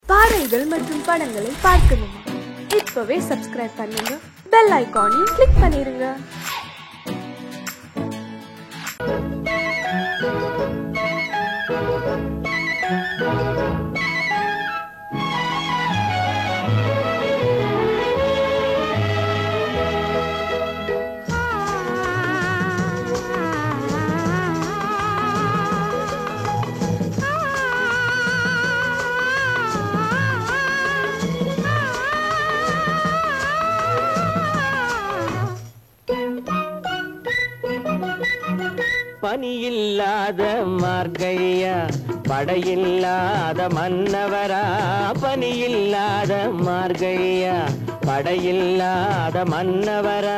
பாடல்கள் மற்றும் படங்களை பார்க்கணுமா? இப்பவே சப்ஸ்கிரைப் பண்ணுங்க, பெல் ஐகானையும் கிளிக் பண்ணிருங்க. பனியில்லாத மார்கழியா, படையில்லாத மன்னவரா. பனியில்லாத மார்கழியா, படையில்லாத மன்னவரா.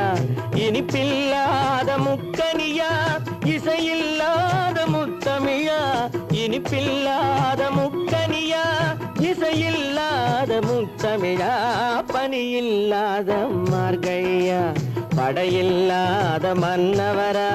இனிப்பில்லாத முக்கனியா, இசையில்லாத முத்தமிழா. இனிப்பில்லாத முக்கனியா, இசையில்லாத முத்தமிழா. பனியில்லாத மார்கழியா, படையில்லாத மன்னவரா.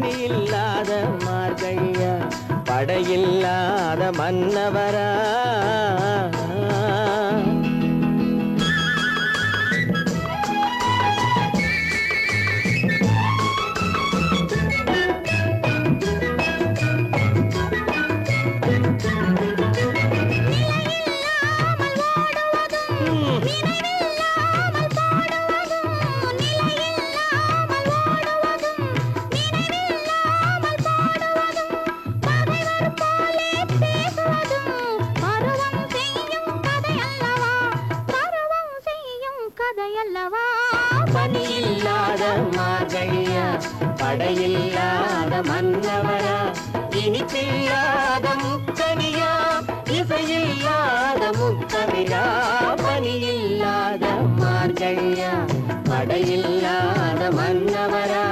பனியில்லாத மார்கழியா, படையில்லாத மன்னவரா. பனியில்லாத மார்கழியா, படையில்லாத மன்னவரா. இனிப்பில்லாத முக்கனியா, இசையில்லாத முத்தமிழா. பனியில்லாத மார்கழியா, படையில்லாத மன்னவரா.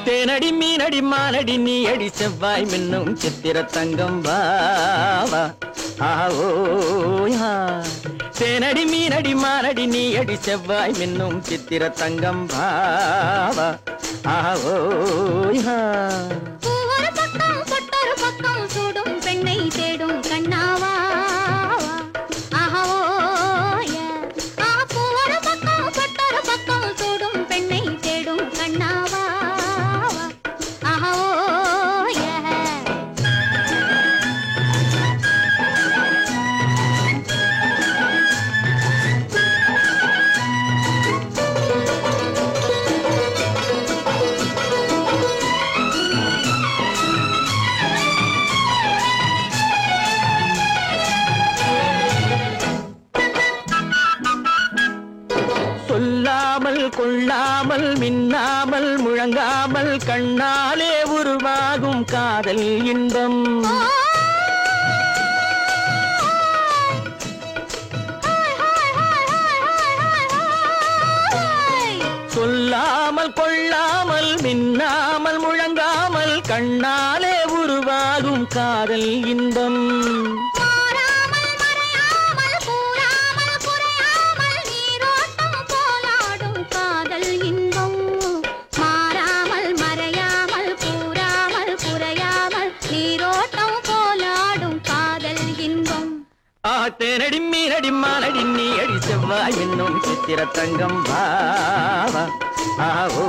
தேனடி மீனடி மானடி நீ அடி செவ்வாய் மின்னும் சித்திர தங்கம் வாவா. தேனடி மீனடி மானடி நீ அடி செவ்வாய் மின்னும் சித்திர தங்கம் வாவா. ஒரு பக்கம் சுடும் பெண்ணை தேடும் கண்ணாலே உருவாகும் காதல் இன்பம் சொல்லாமல் கொள்ளாமல் மின்னாமல் முழங்காமல் கண்ணாலே உருவாகும் காதல் இன்பம் தேனடி மீனடி மானடி நீ அடி செவ்வாய் என்னும் சித்திர தங்கம் பாவா ஆவோ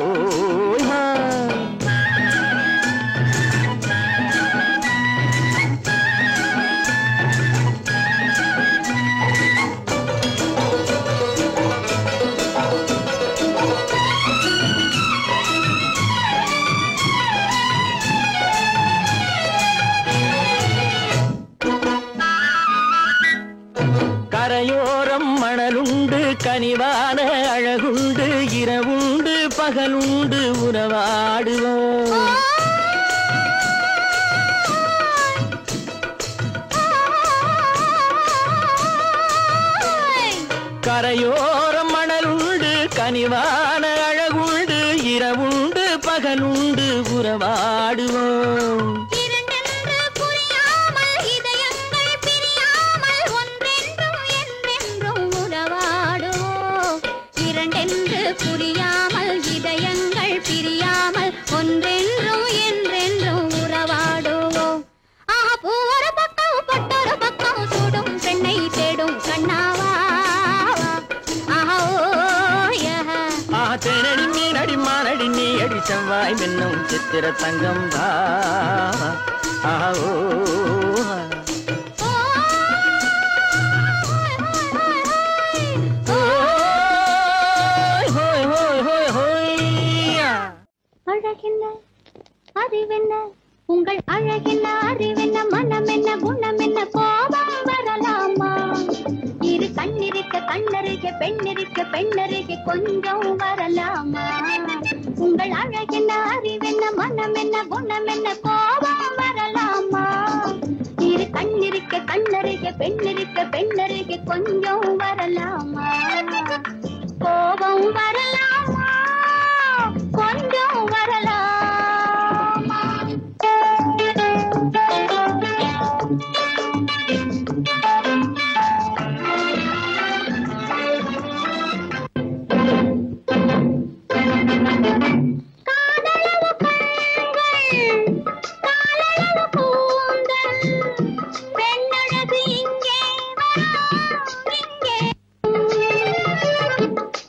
கரையோரம் மணலுண்டு கனிவான அழகுண்டு இரவுண்டு பகலுண்டு உறவாடுவோம் கரையோரம் மணலுண்டு கனிவான அழகுண்டு இரவுண்டு பகலுண்டு உறவாடுவோம் புரியாமல் இதயங்கள் பிரியாமல் ஒன்றென்றும் என்றென்றும் உறவாடுவோம் ஒரு பக்கம் பட்டொரு பக்கம் சுடும் பெண்ணை தேடும் கண்ணாவா தேனடி மீனடி மானடி நீ அடி செவ்வாய் மின்னும் சித்திர தங்கம் பாவா ஆவோ அழகென்ன அறிவென்ன உங்கள் அழகென்ன அறிவென்ன மனம் என்ன குணம் என்ன கோபம் வரலாமா இரு கண்ணிருக்க கண்ணருக பெண்ணிருக்க பெண்ணருக கொஞ்சம் வரலாமா உங்கள் அழகென்ன அறிவென்ன மனம் என்ன குணம் என்ன கோபம் வரலாமா இரு கண்ணிருக்க கண்ணருக பெண்ணிருக்க பெண்ணருக கொஞ்சம் வரலாமா கோபம் வரலாமா கொஞ்சம் வரலாமா காதலவு கண்கள் காலளவு கூந்தல் பெண்ணழகு இங்கே இங்கே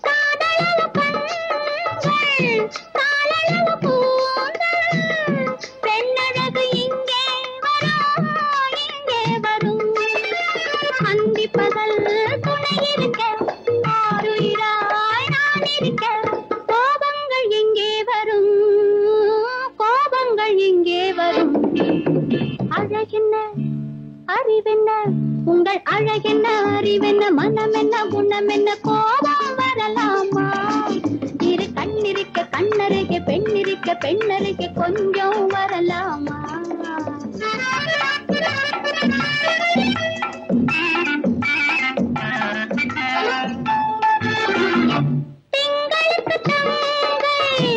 காதலவு கண்கள் காலளவு கூந்தல் பெண்ணழகு இங்கே வரும் அந்தி பகல் துணை இருக்க ஆருயிராய் நான் இருக்க கோபங்கள் எங்கே வரும் கோபங்கள் எங்கே வரும் அழகென்ன அறிவென்ன உங்கள் அழகென்ன அறிவென்ன மனம் என்ன குணம் என்ன கோபம் வரலாமா இரு கண்ணிருக்க கண்ணருக பெண்ணிருக்க பெண்ணருக கொஞ்சம் வரலாமா திங்களுக்கு தங்கை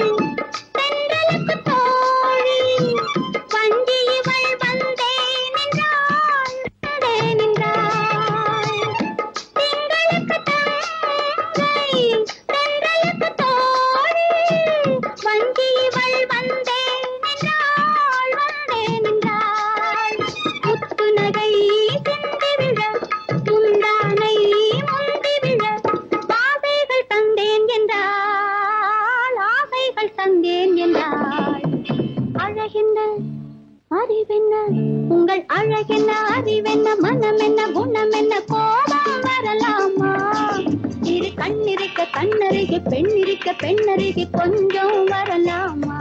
தென்றலுக்கு தோழி வண்டி இவள் வந்தே நின்றாள் திங்களுக்கு தங்கை தென்றலுக்கு தோழி வண்டி இவள் வந்தே நின்றாள் முத்து நகை சிந்தி விழ முந்தானை முந்தி விழ ஆசைகள் தந்தேன் என்றாள் அழகென்ன அறிவென்ன உங்கள் அழகென்ன அறிவென்ன மனம் என்ன குணம் என்ன கோபம் வரலாமா இரு கண்ணிருக்க கண்ணருக பெண்ணிருக்க பெண்ணருக கொஞ்சம் வரலாமா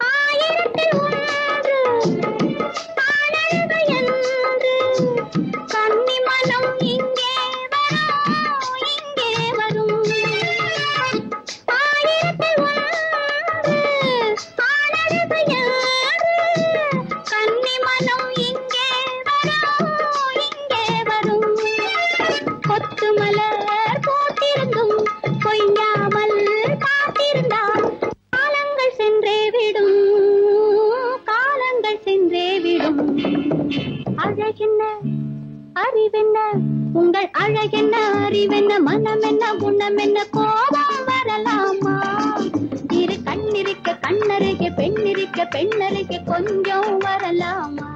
ஆயிரத்தில் ஒன்று வடிவென்ன உங்கள் அழகென்ன அறிவென்ன மனம் என்ன குணம் என்ன கோபம் வரலாமா இரு கண்ணிருக்க கண்ணருகே பெண்ணிருக்க பெண்ணருகே கொஞ்சம் வரலாமா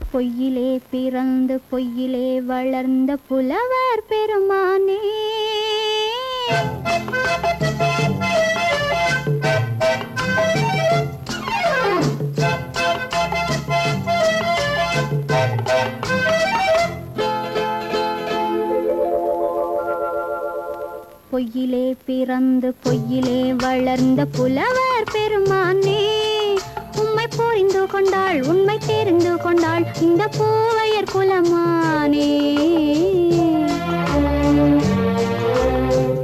பொய்யிலே பிறந்து பொய்யிலே வளர்ந்த புலவர் பெருமானே பொய்யிலே பிறந்து பொய்யிலே வளர்ந்த புலவர் பெருமானே உம்மை புரிந்து கொண்டாள் உண்மை தெரிந்து கொண்டாள் இந்த பூவையர் குலமானே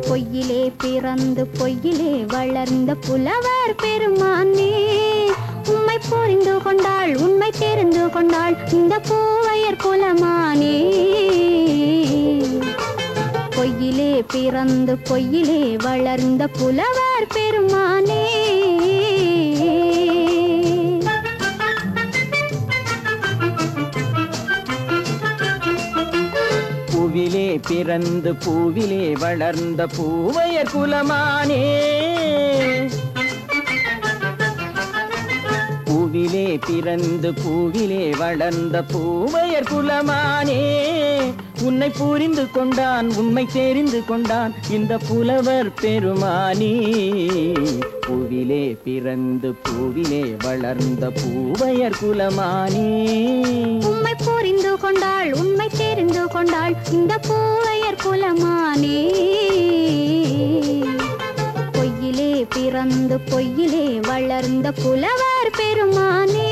பொய்யிலே பிறந்து பொய்யிலே வளர்ந்த புலவர் பெருமானே, உம்மை புரிந்து கொண்டாள் உண்மை தெரிந்து கொண்டாள் இந்த பூவையர் குலமானே. பொய்யிலே பிறந்து பொய்யிலே வளர்ந்த புலவர் பெருமானே. பூவிலே பிறந்து பூவிலே வளர்ந்த பூவையர் குலமானே. பூவிலே பிறந்து பூவிலே வளர்ந்த பூவையர் குலமானே, உன்னை புரிந்து கொண்டான் உண்மை தெரிந்து கொண்டான் இந்த புலவர் பெருமானே. பூவிலே பிறந்து பூவிலே வளர்ந்த பூவையர் குலமானே, உம்மை புரிந்து கொண்டாள் உண்மை தெரிந்து கொண்டாள் இந்த பூவையர் குலமானே. பொய்யிலே பிறந்து பொய்யிலே வளர்ந்த புலவர் பெருமானே.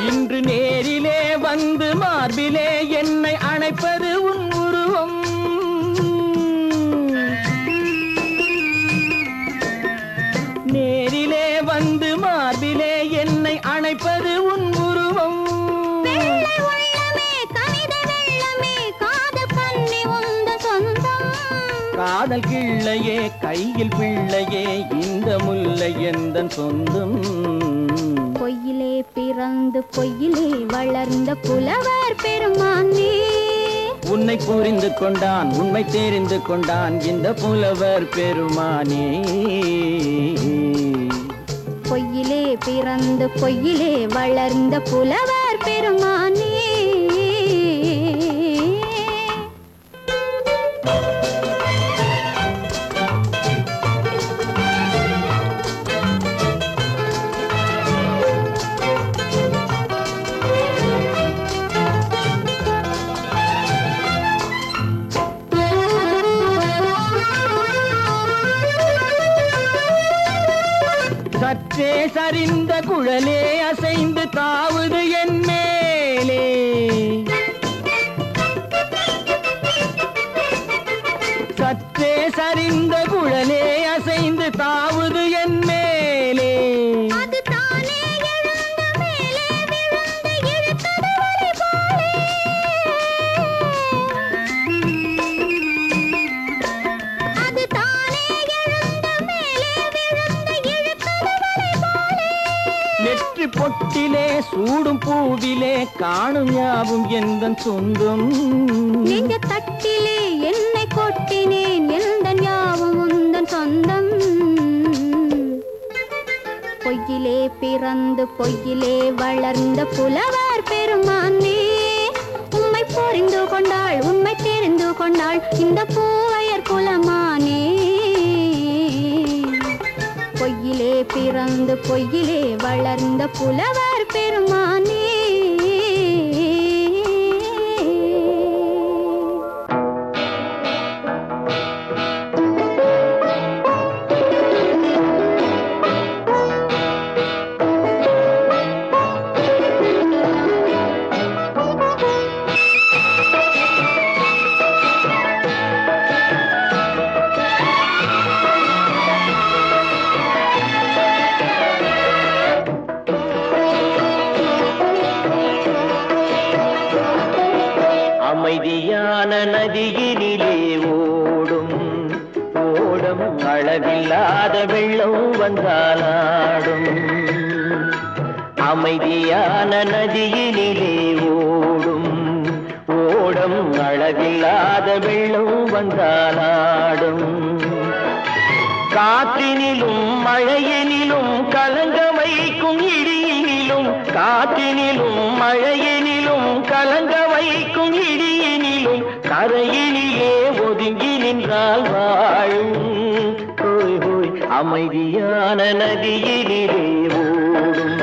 இன்று நேரிலே வந்து மார்பிலே என்னை அணைப்பது உன் உருவம். நேரிலே வந்து மார்பிலே என்னை அணைப்பது உன் உருவம். காதல் கிள்ளையே கையில் பிள்ளையே இந்த முல்லை எந்தன் சொந்தம். பொய்யிலே பிறந்து பொய்யிலே வளர்ந்த புலவர் பெருமானே, உன்னை புரிந்து கொண்டான் உண்மை தெரிந்து கொண்டான் இந்த புலவர் பெருமானே. பொய்யிலே பிறந்து பொய்யிலே வளர்ந்த புலவர் பெருமானே. சற்றே சரிந்த குழலே அசைந்து தாவுது என் மேலே. சற்றே சரிந்த குழலே அசைந்து தாவுது என் மேலே. நெற்றி பொட்டிலே சூடும் பூவிலே காணும் யாவும் எந்தன் சொந்தம். நெஞ்ச தட்டிலே என்னை கொட்டினேன் எந்தன் யாவும் உந்தன் சொந்தம். பொய்யிலே பிறந்து பொய்யிலே வளர்ந்த புலவர் பெருமானே, உம்மை புரிந்து கொண்டாள் உண்மை தெரிந்து கொண்டாள் இந்த பூவையர் குலமானே. பொய்யிலே பிறந்து பொய்யிலே வளர்ந்த புலவர் பெருமானே. அமைதியான நதியினிலே ஓடும் ஓடம் அளவில்லாத வெள்ளம் வந்தாலாடும். அமைதியான நதியினிலே ஓடும் ஓடம் அளவில்லாத வெள்ளம் வந்தாலாடும். காற்றினிலும் மழையினிலும் கலங்க வைக்கும் இடியினிலும் காற்றினிலும் மழையினிலும் கலங்க வைக்கும் இடியினிலும் கரையினிலே ஒதுங்கி நின்றால் வாழும் ஹோய் ஹோய் அமைதியான நதியினிலே ஓடும்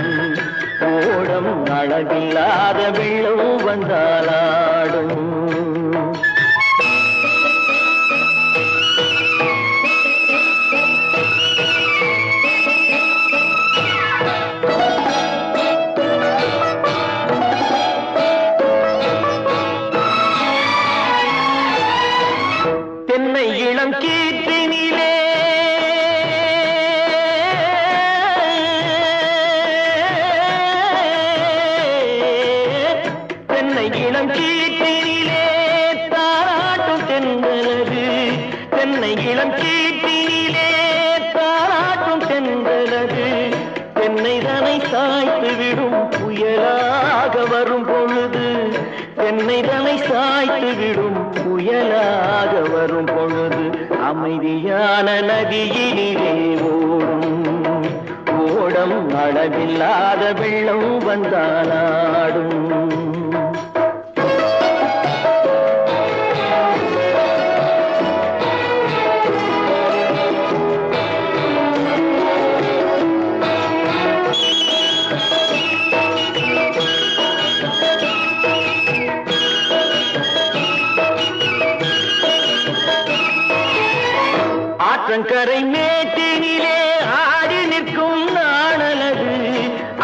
ஓடம் அளவில்லாத வெள்ளம் வந்தாலாடும் தென்னை இளம் கீற்றினிலே தென்னை இளம் கீற்றினிலே தாராட்டும் தென்றலது தென்னை இளம் கீற்றினிலே தாராட்டும் தென்றலது தென்னை தனை சாய்த்து விடும் புயலாக வரும் பொழுது தென்னை தனை சாய்த்து விடும் புயலாக வரும் பொழுது அமைதியான நதியினிலே ஓடும் ஓடம் அளவில்லாத வெள்ளம் வந்தாலாடும் ஆற்றங்கரை மேட்டினிலே ஆடி நிற்கும் நாணலது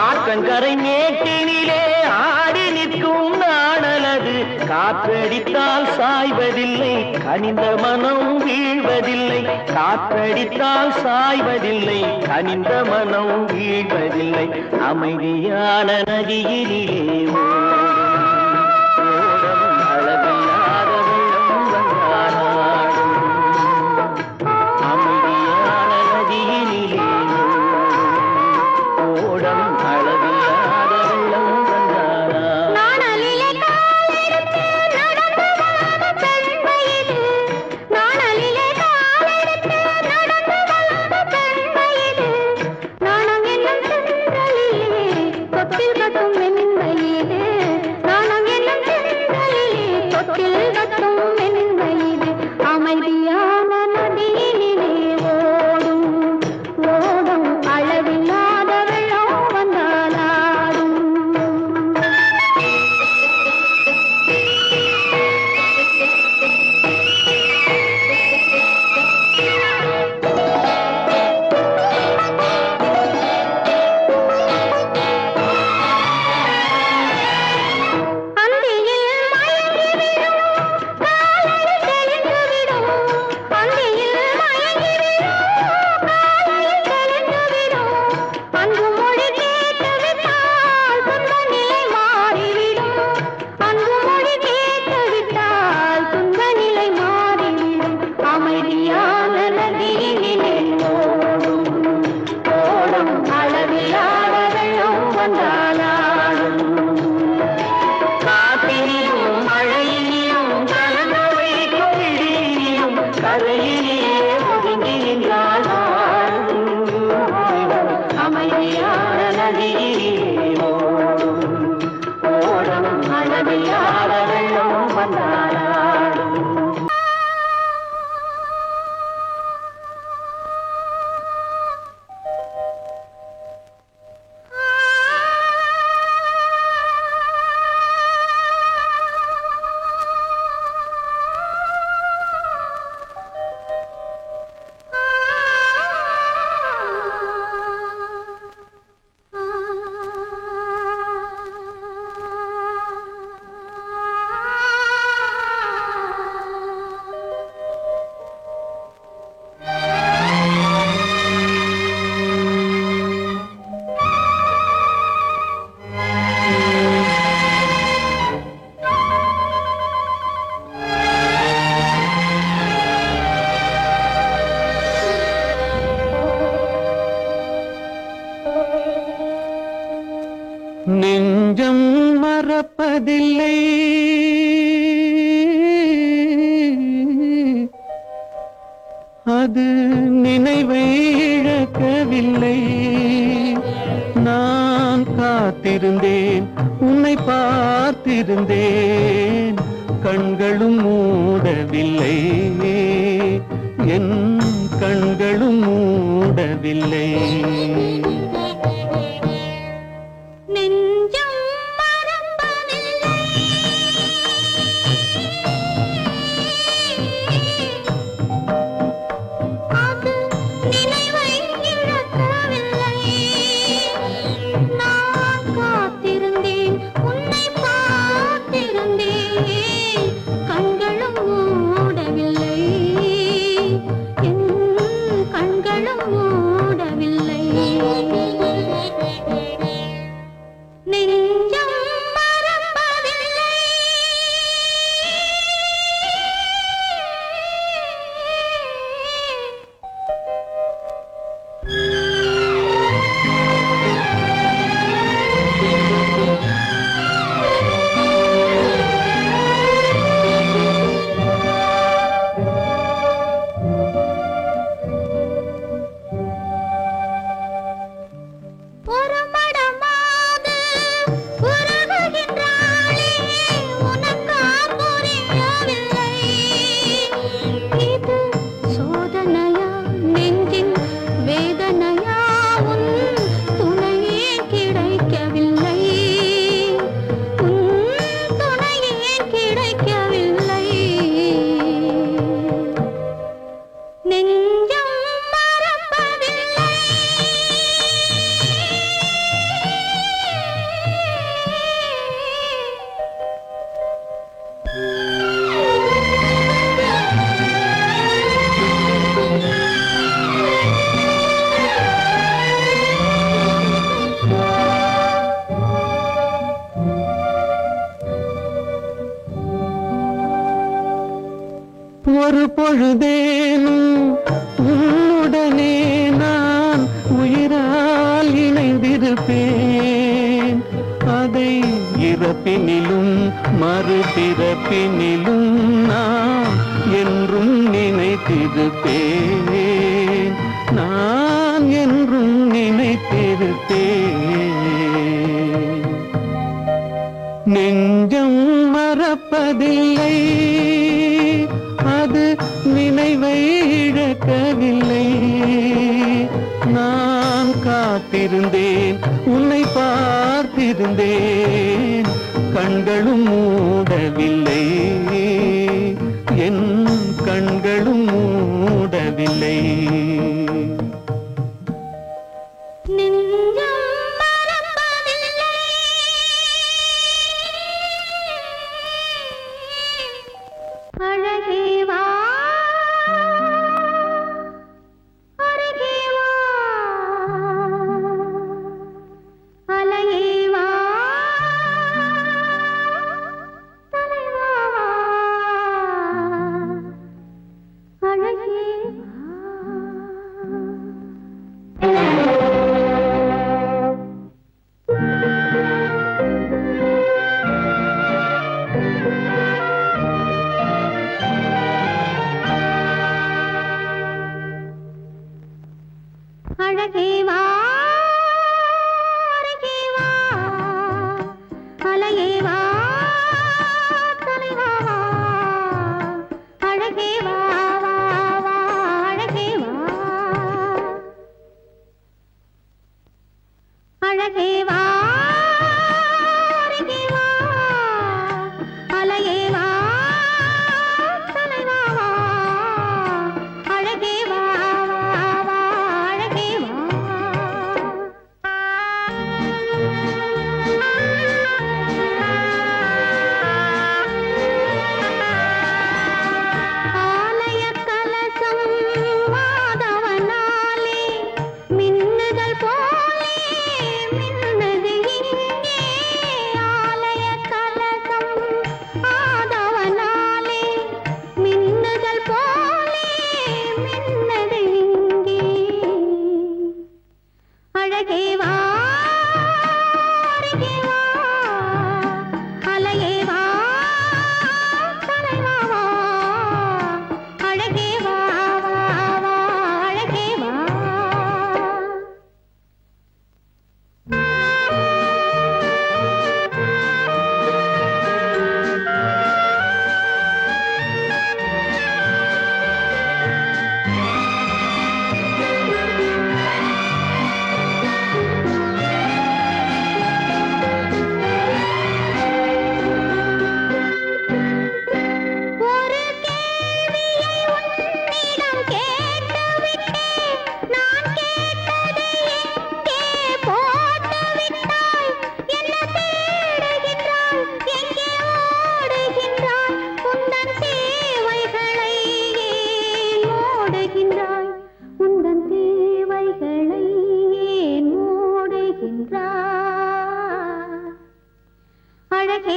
ஆற்றங்கரை மேட்டினிலே ஆடி நிற்கும் நாணலது காற்றடித்தால் சாய்வதில்லை கனிந்த மனம் வீழ்வதில்லை காற்றடித்தால் சாய்வதில்லை கனிந்த மனம் வீழ்வதில்லை அமைதியான நதியினிலே ஓடும் அளவில்லாத வெள்ளம் வந்தாலாடும் அமைதியான நதியினிலே ஓடம் அளவில்லாத வெள்ளம் வந்தாலாடும் நாணலிலே காலெடுத்து நடந்து வந்த பெண்மையிது நாணலிலே காலெடுத்து நடந்து வந்த பெண்மையிது நாணம் என்னும் சென்றலிலே தொட்டில் கட்டும் மென்மையிது நாணம் என்னும் சென்றலிலே தொட்டில் கட்டும் மென்மையிது அமைதியான நதியினிலே ஓடும் ஓடும் அளவில்லாத வெள்ளம் வந்தாலாடும் அந்தியில் மயங்கிவிடும் காலையில் தெளிந்துவிடும் அந்தியில் மயங்கிவிடும் காலையில் தெளிந்துவிடும் அன்பு மொழி கேட்டுவிட்டால் துன்ப நிலை மாறிவிடும் அன்பு மொழி கேட்டுவிட்டால் துன்ப நிலை மாறிவிடும் அமைதியான நதியினிலே ஓடும் ஓடும் அளவில்லாத வெள்ளம் வந்தாலாடும் காற்றினிலும் மழையினிலும் கலந்து வைக்கும் இடியினிலும் கரையிலே ஒதுங்கி நின்றால் அமைதியான நதியிலே ஓடும் ஓடும் அளவில்லாத வெள்ளம் வந்தாலாடும் நெஞ்சம் மறப்பதில்லை அது நினைவை இழக்கவில்லை நான் காத்திருந்தேன் உன்னை பார்த்திருந்தேன் கண்களும் மூடவில்லை என் கண்களும் மூடவில்லை நெஞ்சம் மறப்பதில்லை அது நினைவை இழக்கவில்லை நான் காத்திருந்தேன் உன்னை பார்த்திருந்தேன் கண்களும் மூடவில்லை என் கண்களும் மூடவில்லை நெஞ்சம் மறப்பதில்லை ஒரு மடமாது உருகுகின்றாளே உனக்கா புரியவில்லை இது சோதனையா நெஞ்சின் வேதனையா உன் துணையே கிடைக்கவில்லை உன் துணையே கிடைக்கவில்லை நெஞ்சம் மறப்பதில்லை ஒரு பொழுதேனும் உன்னுடனே நான் உயிரால் இணைந்திருப்பேன் அதை இறப்பினிலும் மறுபிறப்பினிலும் நான் என்றும் நினைத்திருப்பேன் நான் என்றும் நினைத்திருப்பேன் நெஞ்சம் மறப்பதில்லை அது நினைவை இழக்கவில்லை நான் காத்திருந்தேன் உன்னை பார்த்திருந்தேன் கண்களும் மூடவில்லை என் கண்களும் மூடவில்லை நெஞ்சம் மறப்பதில்லை அழகே வா அருகே வா அலையே வா தலைவா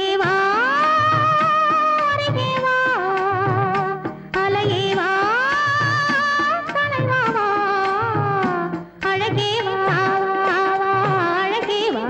அழகே வா அருகே வா அலையே வா தலைவா வா அழகே வா அழகே வா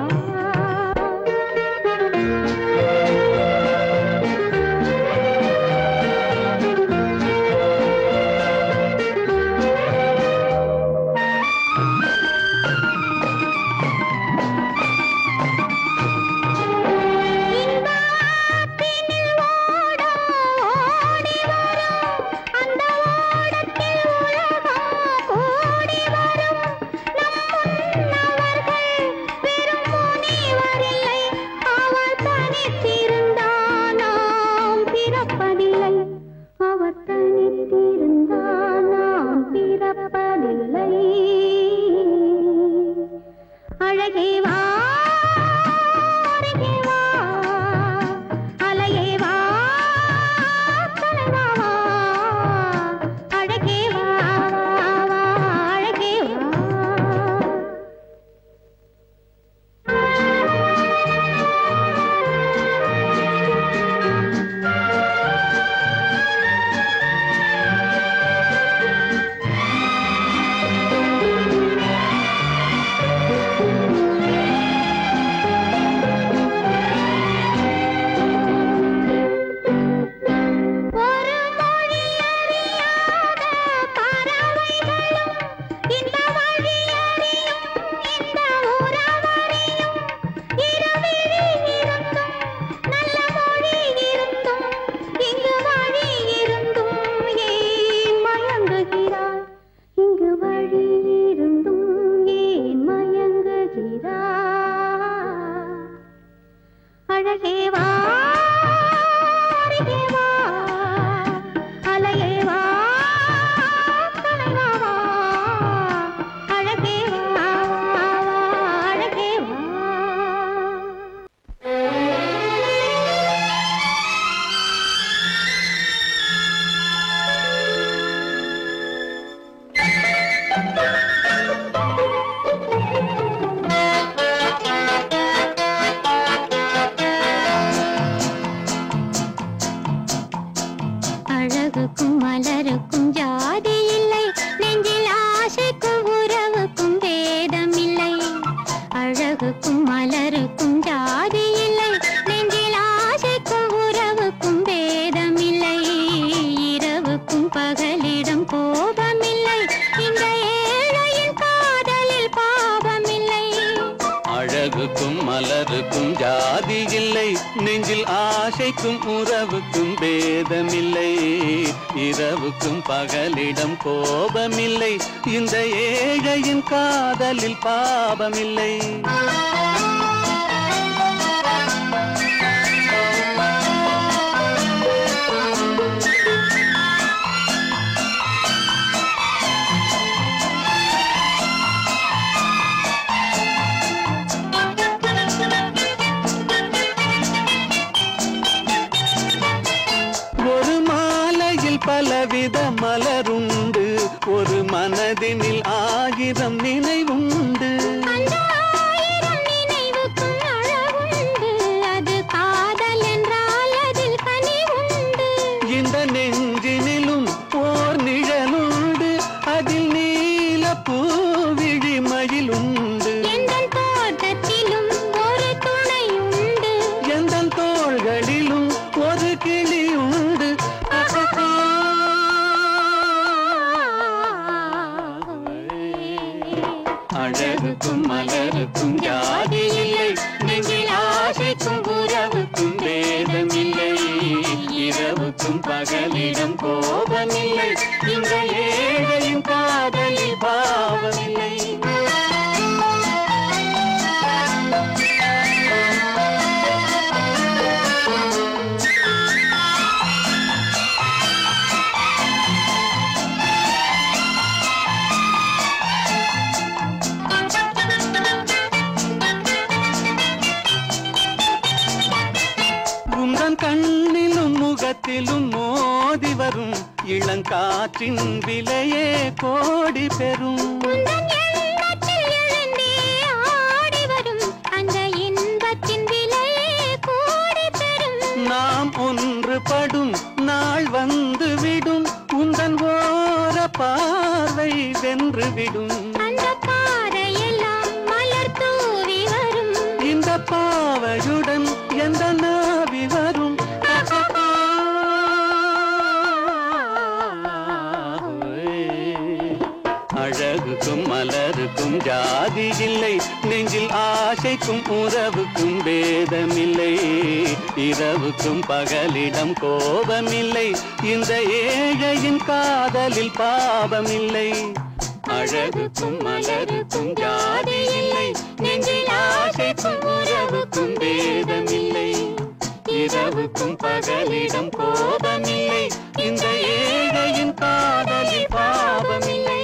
அழகே வா அருகே வா அலையே வா தலைவா வா அழகே வா அழகே வா அழகே வா அருகே வா அலையே வா தலைவா வா அழகே வா அழகே வா அழகுக்கும் மலருக்கும் ஜாதி இல்லை நெஞ்சில் ஆசைக்கும் உறவுக்கும் வேதம் இல்லை அழகுக்கும் மலருக்கும் ஜாதி இல்லை நெஞ்சில் ஆசைக்கும் உறவுக்கும் வேதம் இல்லை இரவுக்கும் பகலிடம் கோபம் இல்லை இந்த ஏழையின் காதலில் பாவம் இல்லை அழகுக்கும் மலருக்கும் ஜாதி இல்லை நெஞ்சில் ஆசைக்கும் உறவுக்கும் பேதமில்லை இரவுக்கும் பகலிடம் கோபமில்லை இந்த ஏழையின் காதலில் பாவமில்லை பலவித மலருண்டு ஒரு மனதினில் 1000 நினைவுண்டு அந்த 1000 நினைவுக்கும் அழகுண்டு அது காதல் என்றால் அதில் கனிவுண்டு இந்த நெஞ்சினிலும் ஓர் நிழலுண்டு அதில் நீல பூவிழிமயிலுண்டு எந்தன் தோட்டத்திலும் ஒரு துணையுண்டு எந்தன் தோள்களிலும் ஒரு கிளியுண்டு அழகுக்கும் மலருக்கும் ஜாதி இல்லை நெஞ்சில் ஆசைக்கும் உறவுக்கும் வேதமில்லை இரவுக்கும் பகலிடம் கோபமில்லை இந்த ஏழையும் காதலில் பாவமில்லை கண்ணிலும் முகத்திலும் மோதி வரும் இளங்காற்றின் விலையே கோடி பெறும் ஆடி வரும் அந்த இன்பத்தின் விலையே கோடி பெறும் ஒன்றுபடும் நாள் வந்து விடும் உந்தன் ஓர பார்வை வென்றுவிடும் அந்த பாறையெல்லாம் மலர் தூவி வரும் இந்த பாவையுடன் எந்த நாவி வரும் அழகுக்கும் மலருக்கும் ஜாதி இல்லை நெஞ்சில் ஆசைக்கும் உறவுக்கும் பேதமில்லை இரவுக்கும் பகலிடம் கோபமில்லை இந்த ஏழையின் காதலில் பாவமில்லை அழகுக்கும் மலருக்கும் ஜாதி இல்லை நெஞ்சில் ஆசைக்கும் உறவுக்கும் பேதமில்லை இரவுக்கும் பகலிடம் கோபமில்லை இந்த ஏழையின் காதலில் பாவமில்லை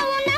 உன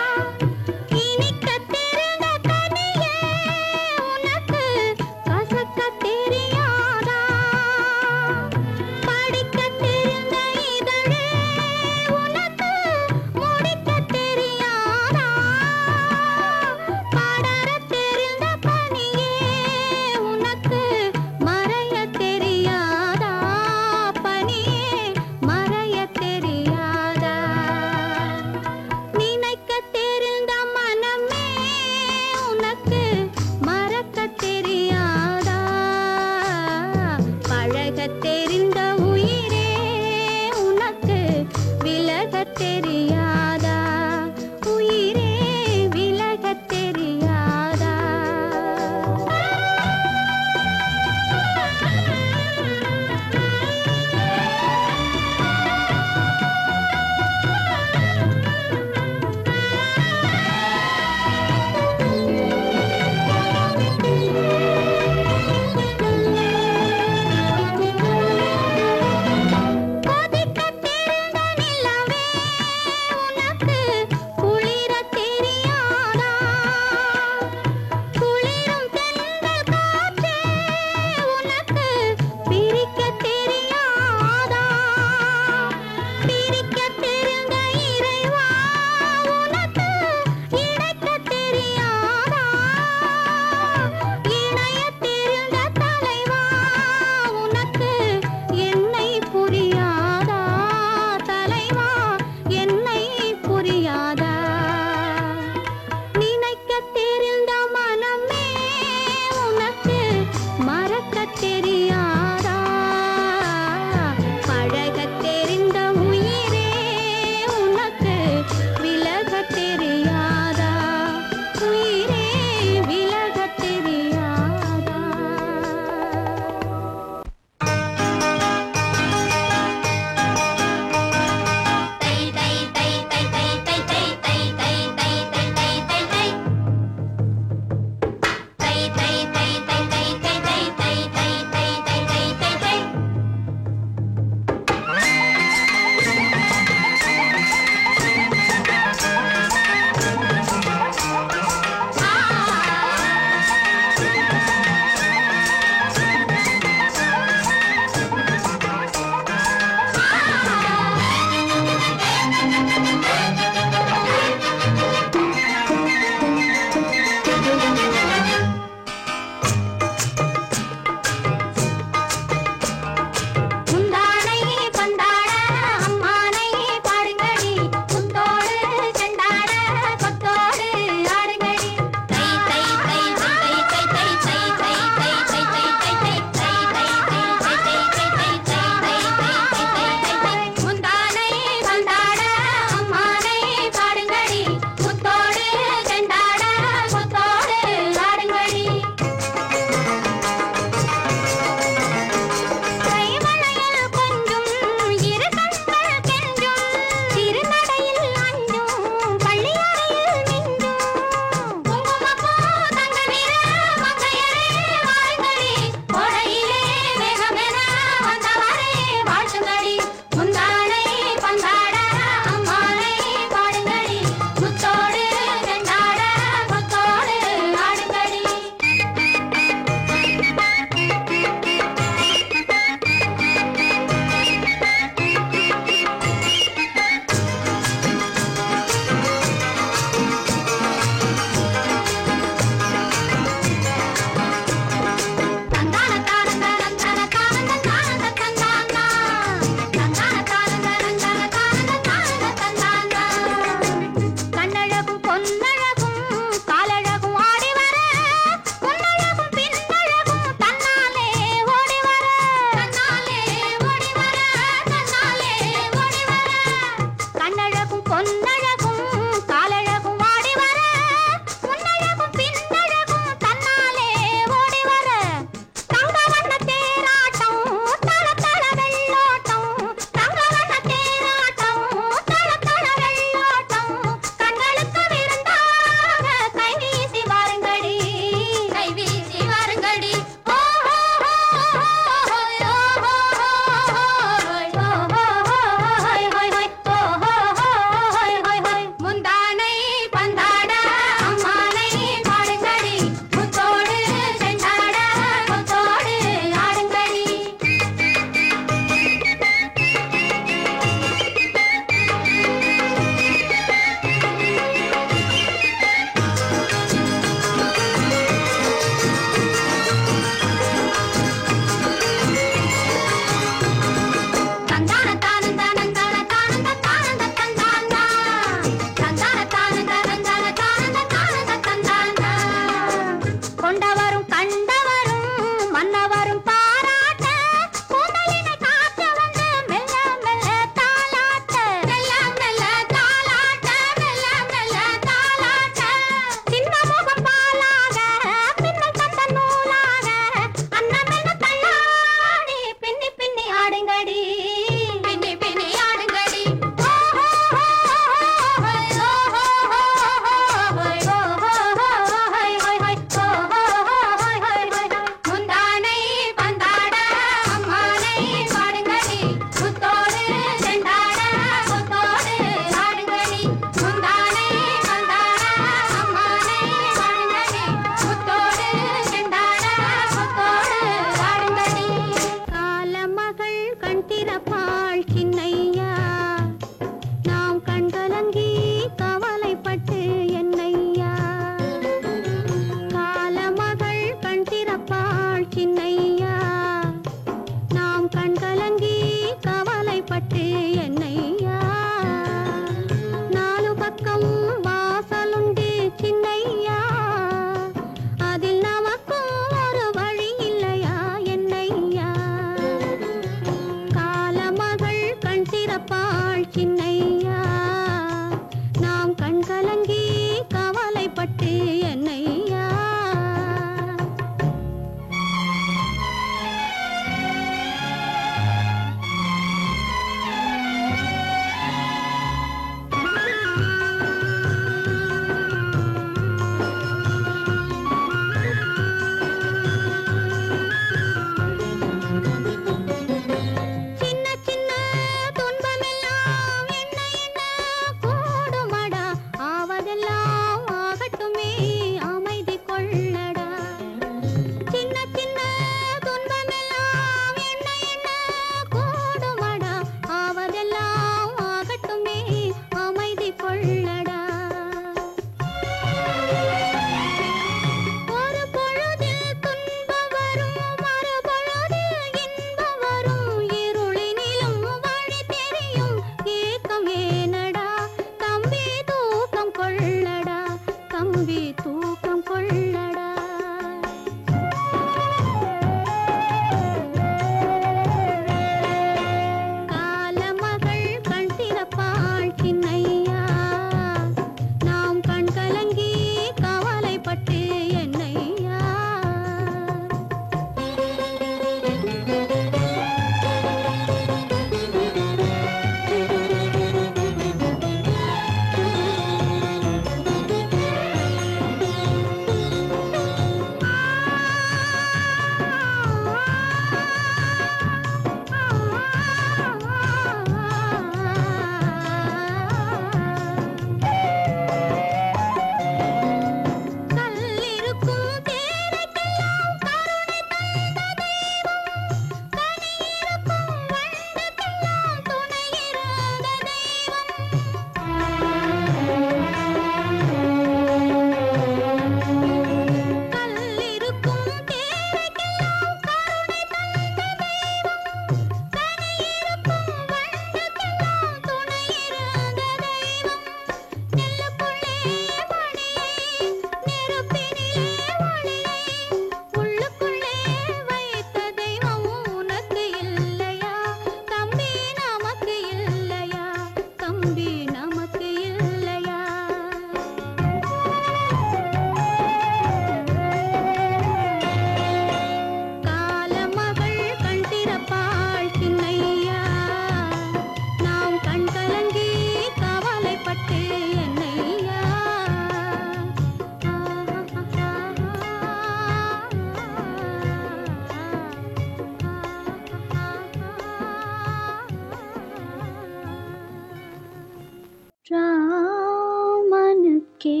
ராமனுக்கே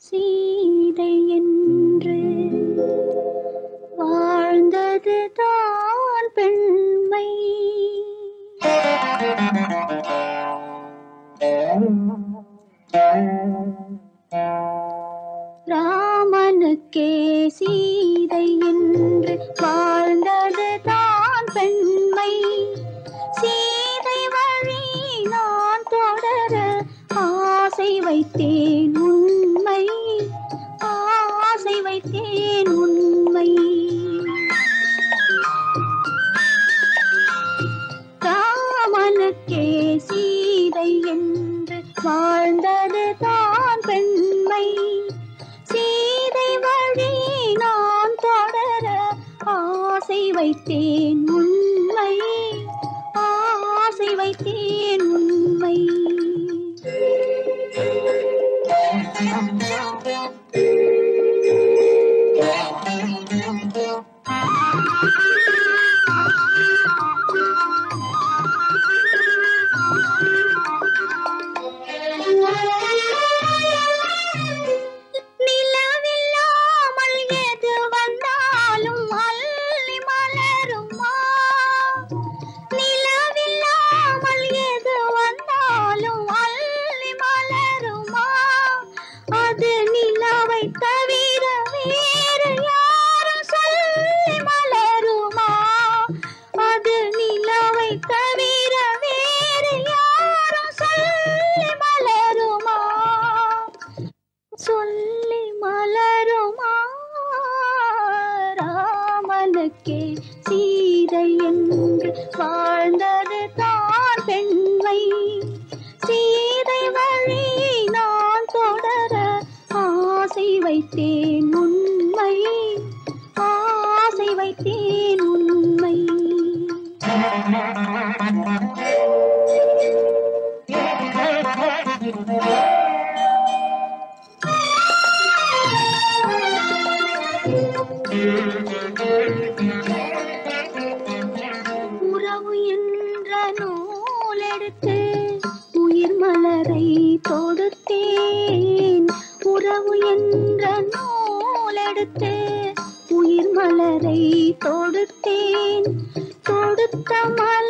சீதை என்று வாழ்ந்தது தான் பெண்மை. ராமனுக்கே சீதை என்று வாழ்ந்தது தான் பெண்மை. சீதை வழி நான் தொடர ஆசை வைத்தேன் உண்மை, ஆசை வைத்தேன் உண்மை. ராமனுக்கே சீதை என்று வாழ்ந்தது தான் பெண்மை. சீதை வழி நான் தொடர ஆசை வைத்தேன் உண்மை, ஆசை வைத்தேன் உண்மை. நிலவில்லாமல் எது வந்தாலும் அள்ளி மலருமா? நிலவில்லாமல் எது வந்தாலும் அள்ளி மலருமா? அது நிலவை தவிர வேறு யாரும் சொல்லி மலருமா? அது நிலவை தவிர வேறு யாரும் சொல்லி மலருமா? சொல்லி மலருமா? ராமனுக்கே சீதை என்று வாழ்ந்தது தான் பெண்மை. சீதை வழி நான் தொடர ஆசை வைத்தேன் உண்மை, ஆசை வைத்தேன் உண்மை. உறவு என்ற நூலெடுத்து உயிர் மலரை தொடுத்தேன். உறவு என்ற நூலெடுத்து உயிர் மலரை தொடுத்தேன். தொடுத்த மலர்